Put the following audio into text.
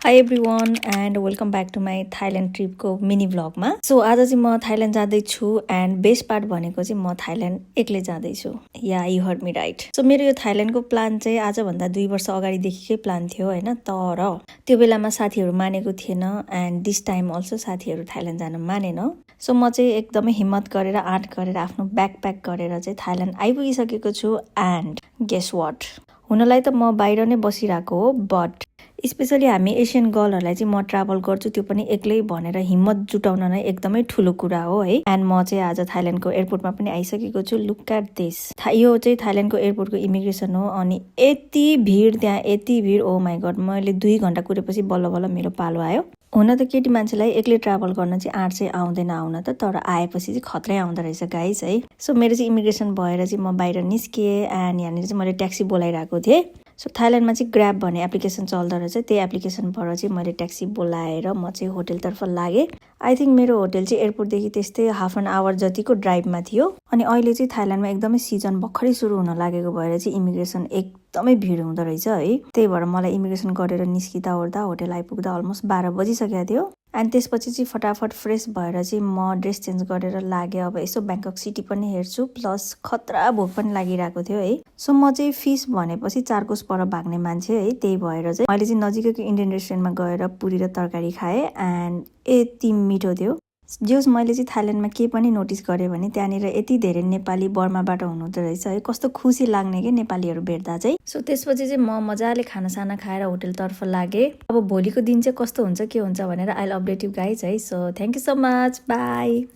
High everyone and welcome back to my Thailand ट्रिपको mini भ्लगमा। So आज चाहिँ म थाइल्यान्ड जाँदैछु एन्ड बेस्ट पार्ट भनेको चाहिँ म थाइल्यान्ड एक्लै जाँदैछु। Yeah you heard me right. So मेरो यो थाइल्यान्डको प्लान चाहिँ आजभन्दा 2 वर्ष अगाडिदेखिकै प्लान थियो होइन, तर त्यो बेलामा साथीहरू मानेको थिएन एन्ड दिस टाइम अल्सो साथीहरू थाइल्यान्ड जान मानेन। सो म चाहिँ एकदमै हिम्मत गरेर आँट गरेर आफ्नो ब्याकप्याक गरेर चाहिँ थाइल्यान्ड आइपुगिसकेको छु। एन्ड गेस वाट, हुनलाई त म बाहिर नै बसिरहेको हो, बट स्पेसली हामी एसियन गर्लहरूलाई चाहिँ म ट्राभल गर्छु त्यो पनि एक्लै भनेर हिम्मत जुटाउन नै एकदमै ठुलो कुरा हो है। एन्ड म चाहिँ आज थाइल्यान्डको एयरपोर्टमा पनि आइसकेको छु। Look at this. यो चाहिँ थाइल्यान्डको एयरपोर्टको इमिग्रेसन हो अनि यति भिड, त्यहाँ यति भिड, ओ माई गड। मैले 2 घन्टा कुरेपछि बल्ल बल्ल मेरो पालो आयो। हुन त केटी मान्छेलाई एक्लै ट्राभल गर्न चाहिँ आँट चाहिँ आउँदैन आउन त, तर आएपछि चाहिँ खत्रै आउँदो रहेछ गाइस है। सो मेरो चाहिँ इमिग्रेसन भएर चाहिँ म बाहिर निस्किएँ एन्ड यहाँनिर चाहिँ मैले ट्याक्सी बोलाइरहेको थिएँ। सो थाइल्यान्डमा चाहिँ ग्र्याब भन्ने एप्लिकेसन चल्दो रहेछ, त्यही एप्लिकेसनबाट चाहिँ मैले ट्याक्सी बोलाएर म चाहिँ होटेलतर्फ लागेँ। आई थिङ्क मेरो होटेल चाहिँ एयरपोर्टदेखि त्यस्तै हाफ एन आवर जतिको ड्राइभमा थियो। अनि अहिले चाहिँ थाइल्यान्डमा एकदमै सिजन भर्खरै सुरु हुन लागेको भएर चाहिँ इमिग्रेसन एकदमै भिड हुँदो रहेछ है। त्यही भएर मलाई इमिग्रेसन गरेर निस्किँदा ओर्दा होटेल आइपुग्दा अलमोस्ट 12 बजिसकेको थियो। एन्ड त्यसपछि चाहिँ फटाफट फ्रेस भएर चाहिँ म ड्रेस चेन्ज गरेर लागेँ। अब यसो ब्याङ्कक सिटी पनि हेर्छु, प्लस खतरा भोक पनि लागिरहेको थियो है। सो म चाहिँ फिस भनेपछि चारकोस पर भाग्ने मान्छे है, त्यही भएर चाहिँ मैले चाहिँ नजिकैको इन्डियन रेस्टुरेन्टमा गएर पुरी र तरकारी खाएँ एन्ड यति मिठो थियो। जस मैले चाहिँ थाइल्यान्डमा के पनि नोटिस गरेँ भने त्यहाँनिर यति धेरै नेपाली बर्माबाट हुनुहुँदो रहेछ है। कस्तो खुसी लाग्ने के नेपालीहरू भेट्दा चाहिँ। सो त्यसपछि चाहिँ म मजाले खानासाना खाएर होटेलतर्फ लागेँ। अब भोलिको दिन चाहिँ कस्तो हुन्छ के हुन्छ भनेर I will update you guys है। So thank you so much, by.